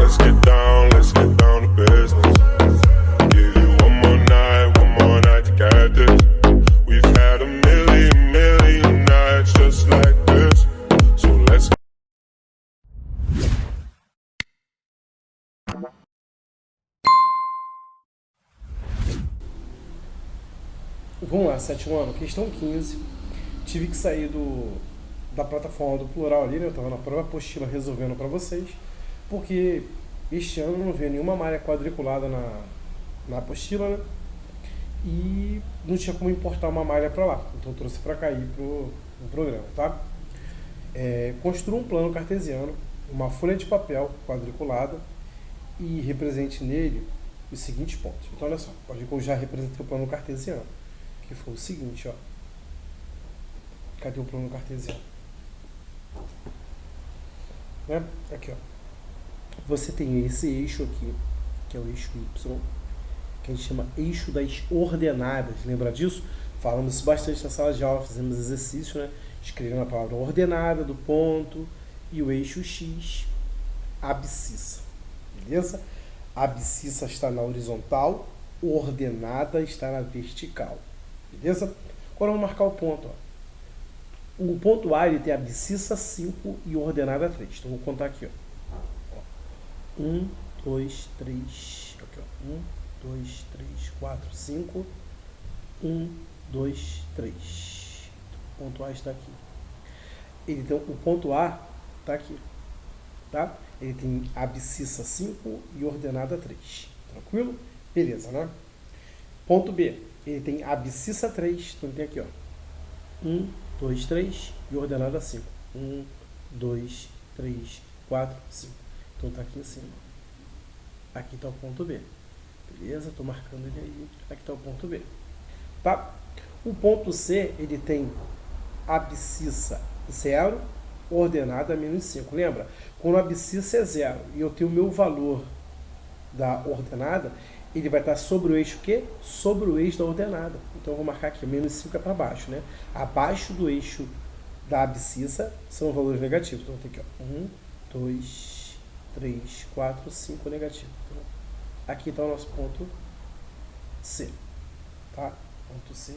let's get down to business. Give you one more night to get this. We've had a million nights just like this. So let's Vamos lá, sétimo ano, questão 15. Tive que sair da plataforma do plural ali, né? Eu estava na própria apostila resolvendo para vocês, porque este ano não veio nenhuma malha quadriculada na apostila, né? E não tinha como importar uma malha para lá, então eu trouxe para cair no programa, tá? Construa um plano cartesiano, uma folha de papel quadriculada e represente nele os seguintes pontos. Então olha só, pode ver que eu já representei o plano cartesiano, que foi o seguinte, ó. Cadê o plano cartesiano? Né? Aqui, ó. Você tem esse eixo aqui, que é o eixo Y, que a gente chama eixo das ordenadas. Lembra disso? Falamos isso bastante na sala de aula, fizemos exercício, né? Escrevendo a palavra ordenada do ponto e o eixo X, abscissa. Beleza? A abscissa está na horizontal, ordenada está na vertical. Beleza? Agora vamos marcar o ponto, ó. O ponto A ele tem abscissa 5 e ordenada 3. Então vou contar aqui, ó. 1, 2, 3. Aqui, ó. 1, 2, 3, 4, 5. 1, 2, 3. O ponto A está aqui. Então o ponto A está aqui. Tá? Ele tem abscissa 5 e ordenada 3. Tranquilo? Beleza, né? Ponto B. Ele tem abscissa 3. Então tem aqui, ó. 1, 2, 3 e ordenada 5. 1, 2, 3, 4, 5. Então tá aqui em cima. Aqui tá o ponto B. Beleza? Tô marcando ele aí. Aqui tá o ponto B. Tá? O ponto C, ele tem abscissa 0, ordenada menos 5. Lembra? Quando a abscissa é 0 e eu tenho o meu valor da ordenada, ele vai estar sobre o eixo o quê? Sobre o eixo da ordenada. Então eu vou marcar aqui, menos 5 é para baixo, né? Abaixo do eixo da abscissa são valores negativos. Então tem aqui, ó, 1, 2, 3, 4, 5 negativos. Então, aqui está o nosso ponto C. Tá? Ponto C.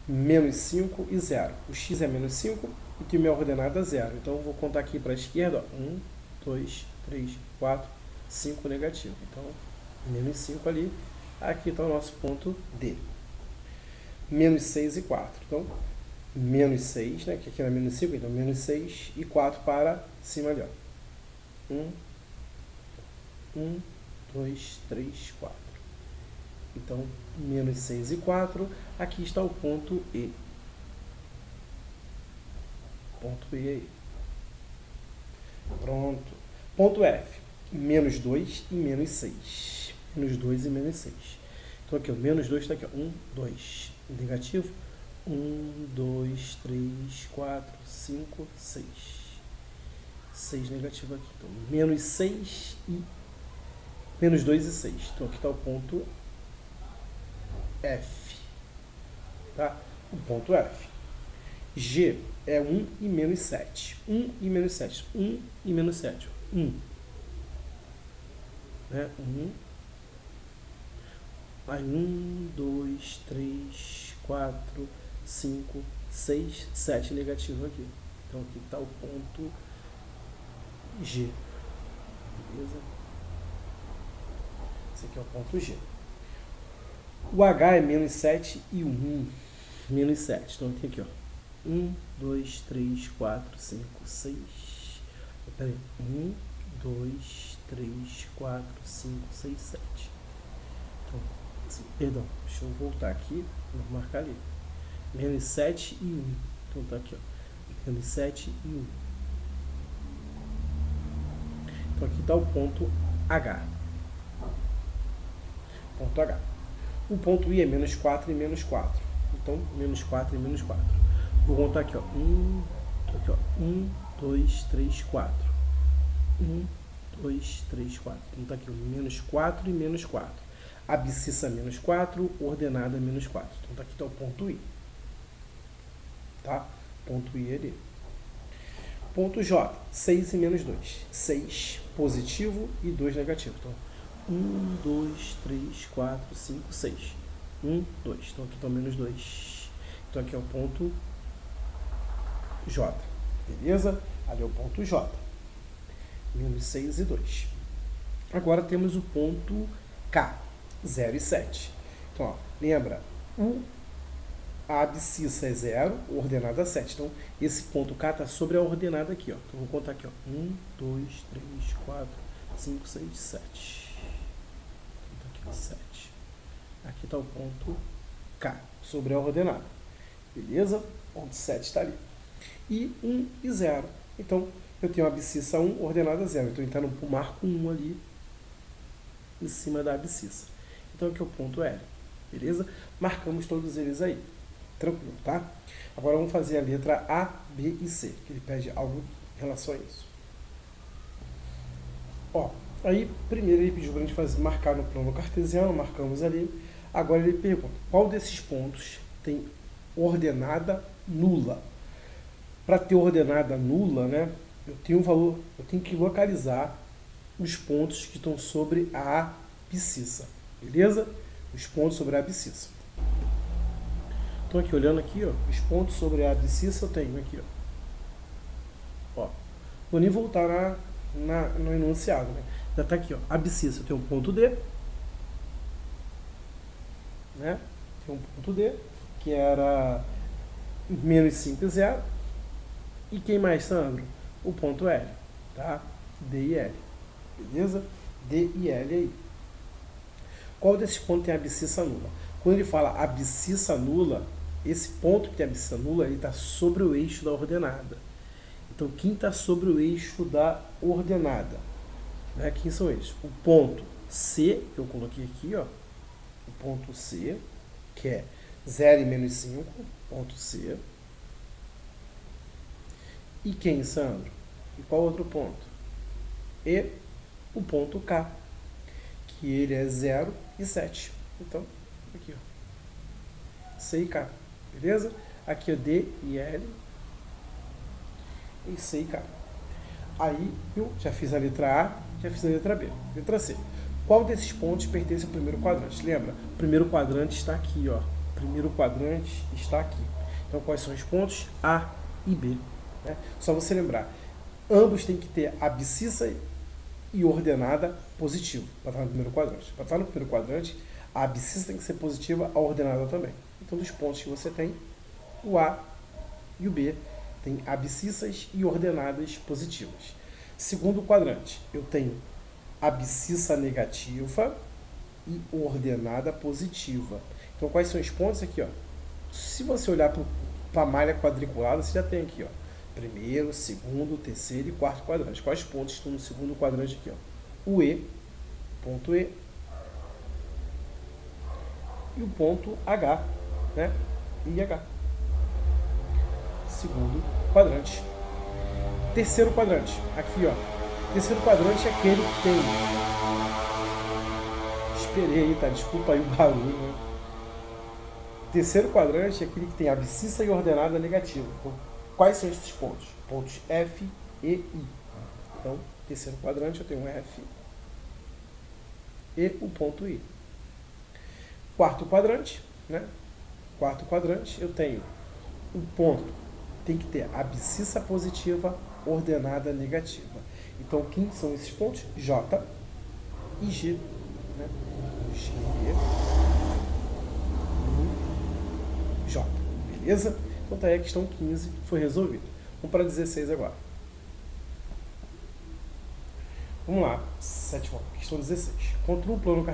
Menos 5 e 0. O X é menos 5 e que minha ordenada é 0. Então eu vou contar aqui para a esquerda, ó, 1, 2, 3, 4, 5 negativo. Então, menos 5 ali. Aqui está o nosso ponto D. Menos 6 e 4. Então, menos 6, né? Que aqui era menos 5, então menos 6 e 4 para cima ali, ó. 1, 2, 3, 4. Então, menos 6 e 4. Aqui está o ponto E. Ponto E aí. Pronto. Ponto F. Menos 2 e menos 6. Menos 2 e menos 6. Então aqui, o menos 2 está aqui, ó. 1, 2. Negativo. 1, 2, 3, 4, 5, 6. 6 negativo aqui. Então, menos 6 e menos 2 e 6. Então aqui está o ponto F. Tá? O ponto F. G é 1 e menos 7. 1 e menos 7. 1 e menos 7. 1. Né? 1. Aí 1, 2, 3, 4, 5, 6, 7 negativo aqui. Então aqui está o ponto G. Beleza? Esse aqui é o ponto G. O H é menos 7 e 1. Menos 7. Então tem aqui, ó. 1, 2, 3, 4, 5, 6. Peraí. 1, 2, 3, 4, 5, 6, 7. Então, assim, perdão. Deixa eu voltar aqui. Vou marcar ali. Menos 7 e 1. Então tá aqui, ó. Menos 7 e 1. Então aqui está o ponto H. Ponto H. O ponto I é menos 4 e menos 4. Então, menos 4 e menos 4. Vou contar aqui, ó. 1, 2, 3, 4. 1, 2, 3, 4. Então tá aqui, ó. Menos 4 e menos 4. Abscissa menos 4, ordenada menos 4. Então tá aqui tá o ponto I. Tá? Ponto I ali. ponto J, 6 e menos 2. 6 positivo e 2 negativo. Então, 1, 2, 3, 4, 5, 6. 1, 2. Então, aqui está o menos 2. Então, aqui é o ponto J. Beleza? Ali é o ponto J. Menos 6 e 2. Agora temos o ponto K, 0 e 7. Então, ó, lembra, a abscissa é 0, ordenada 7. Então, esse ponto K está sobre a ordenada aqui. Ó. Então, vou contar aqui. Ó. 1, 2, 3, 4, 5, 6, 7. Então, aqui, 7. Aqui está o ponto K, sobre a ordenada. Beleza? Ponto 7 está ali. E 1 e 0. Então, eu tenho a abscissa 1, ordenada 0. Então, está no marco 1 ali, em cima da abscissa. Então, aqui é o ponto L. Beleza? Marcamos todos eles aí. Tranquilo, tá? Agora vamos fazer a letra A, B e C, que ele pede algo em relação a isso. Ó, aí primeiro ele pediu para a gente marcar no plano cartesiano, marcamos ali. Agora ele pergunta, qual desses pontos tem ordenada nula? Para ter ordenada nula, né, eu tenho um valor, eu tenho que localizar os pontos que estão sobre a abscissa, beleza? Os pontos sobre a abscissa. Então aqui, olhando aqui, ó, os pontos sobre a abscissa eu tenho aqui, ó. Vou nem voltar no enunciado, né? Já está aqui, ó. Abscissa, eu tenho um ponto D, né? Tem um ponto D, que era menos 5 e 0. E quem mais, Sandro? O ponto L, tá? D e L, beleza? D e L aí. Qual desses pontos tem abscissa nula? Quando ele fala abscissa nula, esse ponto que tem abscissa nula, ele está sobre o eixo da ordenada. Então, quem está sobre o eixo da ordenada? Né? Quem são eles? O ponto C, que eu coloquei aqui, ó. O ponto C, que é 0 e menos 5, ponto C. E quem, Sandro? E qual outro ponto? E o ponto K, que ele é 0 e 7. Então, aqui, ó. C e K, beleza? Aqui é D e L. E C e K. Aí, eu já fiz a letra A, já fiz a letra B. Letra C. Qual desses pontos pertence ao primeiro quadrante? Lembra? O primeiro quadrante está aqui, ó. O primeiro quadrante está aqui. Então, quais são os pontos? A e B. Né? Só você lembrar. Ambos têm que ter abscissa e ordenada positivo para estar no primeiro quadrante. Para estar no primeiro quadrante, a abscissa tem que ser positiva, a ordenada também. Então, dos pontos que você tem, o A e o B tem abscissas e ordenadas positivas. Segundo quadrante, eu tenho abscissa negativa e ordenada positiva. Então, quais são os pontos aqui, ó? Se você olhar para a malha quadriculada, você já tem aqui, ó, primeiro, segundo, terceiro e quarto quadrante. Quais pontos estão no segundo quadrante aqui, ó? O E, ponto E, e o ponto H, né? IH. Segundo quadrante. Terceiro quadrante, aqui, ó. Terceiro quadrante é aquele que tem... Esperei aí, tá? Desculpa aí o barulho, né? Terceiro quadrante é aquele que tem abscissa e ordenada negativa. Então, quais são esses pontos? Pontos F, E, I. Então, terceiro quadrante eu tenho um F e o ponto I. Quarto quadrante, né? Quarto quadrante eu tenho um ponto, tem que ter abscissa positiva, ordenada negativa. Então, quem são esses pontos? J e G. Né? G e J. Beleza? Então, tá aí a questão 15 foi resolvida. Vamos para 16 agora. Vamos lá, sétima questão 16. Construa um plano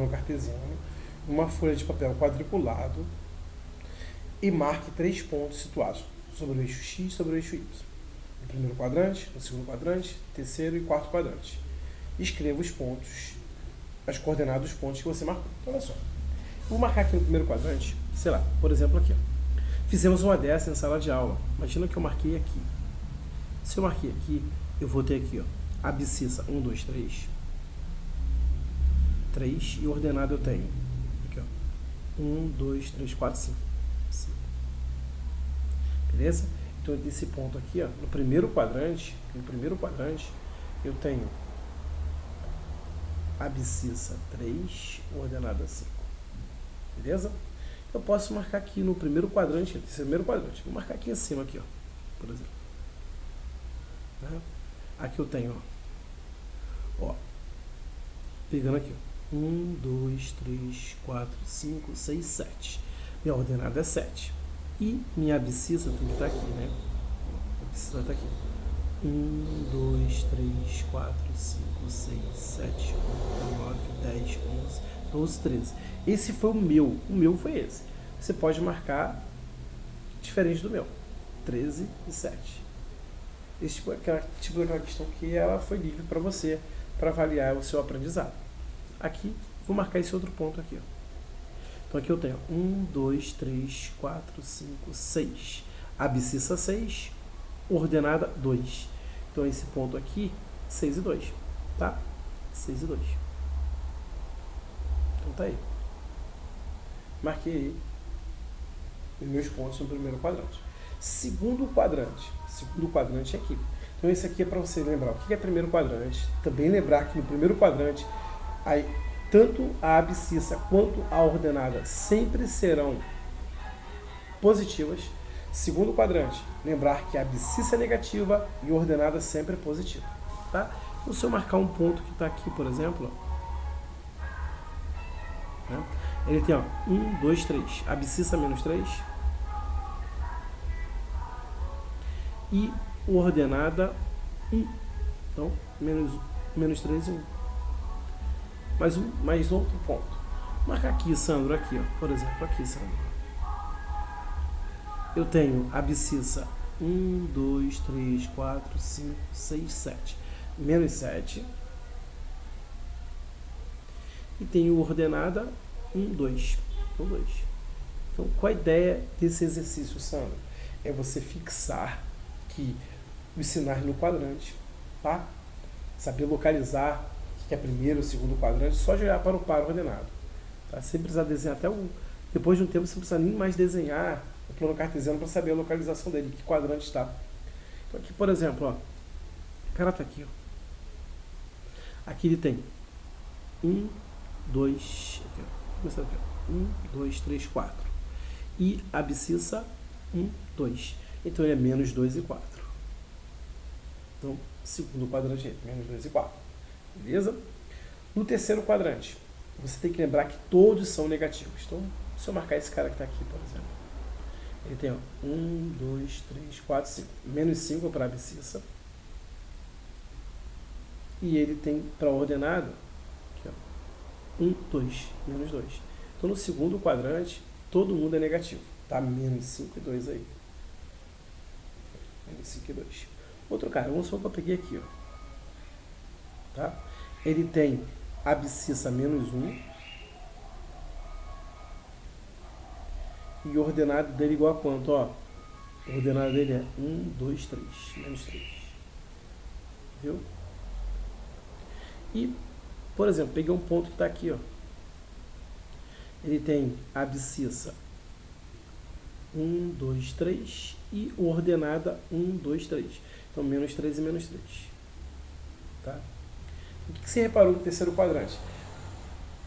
cartesiano, uma folha de papel quadriculado e marque 3 pontos situados sobre o eixo X e sobre o eixo Y. No primeiro quadrante, no segundo quadrante, terceiro e quarto quadrante. Escreva os pontos, as coordenadas dos pontos que você marcou. Então, olha só. Vou marcar aqui no primeiro quadrante, sei lá, por exemplo aqui, ó. Fizemos uma dessa em sala de aula. Imagina que eu marquei aqui. Se eu marquei aqui, eu vou ter aqui, ó, abscissa 1, 2, 3. 3 e ordenado eu tenho aqui, ó, 1, 2, 3, 4, 5. Beleza? Então, desse ponto aqui, ó, no primeiro quadrante, eu tenho abscissa 3, ordenada 5. Beleza? Eu posso marcar aqui no primeiro quadrante, vou marcar aqui em cima, aqui, ó, por exemplo. Né? Aqui eu tenho, ó, pegando aqui, ó, 1, 2, 3, 4, 5, 6, 7. Minha ordenada é 7. E minha abscissa tem que estar aqui, né? A abscissa vai estar aqui. 1, 2, 3, 4, 5, 6, 7, 8, 9, 10, 11, 12, 13. Esse foi o meu. O meu foi esse. Você pode marcar diferente do meu. 13 e 7. Esse tipo daquela questão que ela foi livre para você, para avaliar o seu aprendizado. Aqui, vou marcar esse outro ponto aqui, ó. Então aqui eu tenho 1, 2, 3, 4, 5, 6. Abscissa 6, ordenada 2. Então esse ponto aqui, 6 e 2. Tá? 6 e 2. Então tá aí. Marquei aí os meus pontos no primeiro quadrante. Segundo quadrante é aqui. Então esse aqui é para você lembrar o que é primeiro quadrante. Também lembrar que no primeiro quadrante, aí, tanto a abscissa quanto a ordenada sempre serão positivas. Segundo quadrante, lembrar que a abscissa é negativa e a ordenada sempre é positiva. Tá? Então, se eu marcar um ponto que está aqui, por exemplo, ó, né? Ele tem, ó, 1, 2, 3, abscissa menos 3 e ordenada 1. Então, menos 3 e 1. Mais outro ponto. Marca aqui, Sandro, aqui, ó, por exemplo, aqui, Sandro. Eu tenho abscissa 1, 2, 3, 4, 5, 6, 7. Menos 7. E tenho ordenada 1, 2. Então, 2. Então, qual a ideia desse exercício, Sandro? É você fixar que os sinais no quadrante, tá? Saber localizar o que é primeiro ou segundo quadrante, só de olhar para o par ordenado. Tá? Sem precisar desenhar até o... Depois de um tempo, você não precisa nem mais desenhar o plano cartesiano para saber a localização dele, que quadrante está. Então aqui, por exemplo, ó, o cara está aqui, ó. Aqui ele tem 1, 2, aqui, ó. Começando aqui, ó. 1, 2, 3, 4. E abscissa 1, 2. Então ele é menos 2 e 4. Então, segundo quadrante é menos 2 e 4. Beleza? No terceiro quadrante, você tem que lembrar que todos são negativos. Então, se eu marcar esse cara que está aqui, por exemplo, ele tem, ó, 1, 2, 3, 4, 5. Menos 5 para a abscissa. E ele tem para a ordenada, aqui, ó, 1, 2, menos 2. Então, no segundo quadrante, todo mundo é negativo. Tá? Menos 5 e 2 aí. Menos 5 e 2. Outro cara, vamos supor que eu peguei aqui, ó. Tá? Ele tem abscissa menos 1. E o ordenado dele igual a quanto? Ó, o ordenado dele é 1, 2, 3. Menos 3. Viu? E, por exemplo, peguei um ponto que está aqui, ó. Ele tem abscissa 1, 2, 3 e o ordenada 1, 2, 3. Então, menos 3 e menos 3. Tá? O que você reparou no terceiro quadrante?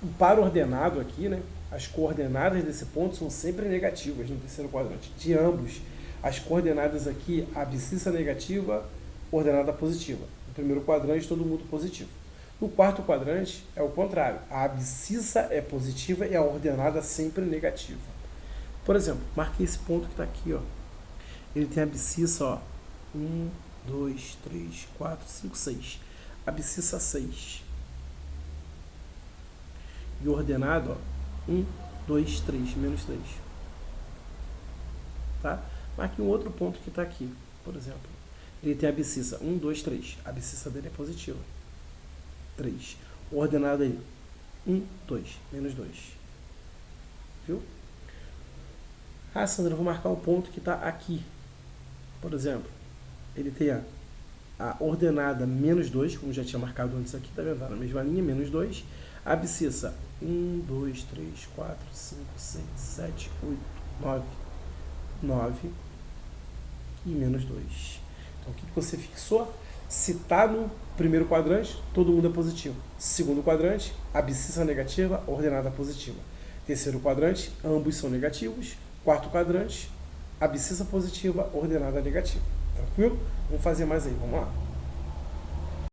O par ordenado aqui, né? As coordenadas desse ponto são sempre negativas no terceiro quadrante. De ambos, as coordenadas aqui, a abscissa negativa, ordenada positiva. No primeiro quadrante, todo mundo positivo. No quarto quadrante, é o contrário. A abscissa é positiva e a ordenada sempre negativa. Por exemplo, marquei esse ponto que está aqui, ó. Ele tem abscissa, ó, 1, 2, 3, 4, 5, 6. Abscissa 6. E ordenado, ó, 1, 2, 3, menos 3. Tá? Marque um outro ponto que está aqui, por exemplo. Ele tem abscissa 1, 2, 3. A abscissa dele é positiva. 3. O ordenado dele, 1, 2, menos 2. Viu? Ah, Sandra, eu vou marcar um ponto que está aqui. Por exemplo, ele tem a ordenada menos 2, como já tinha marcado antes aqui, tá vendo? Tá na mesma linha, menos 2. A abscissa 1, 2, 3, 4, 5, 6, 7, 8, 9. 9. e menos 2. Então, o que você fixou? Se está no primeiro quadrante, todo mundo é positivo. Segundo quadrante, abscissa negativa, ordenada positiva. Terceiro quadrante, ambos são negativos. Quarto quadrante, abscissa positiva, ordenada negativa. Tranquilo? Vamos fazer mais aí, vamos lá.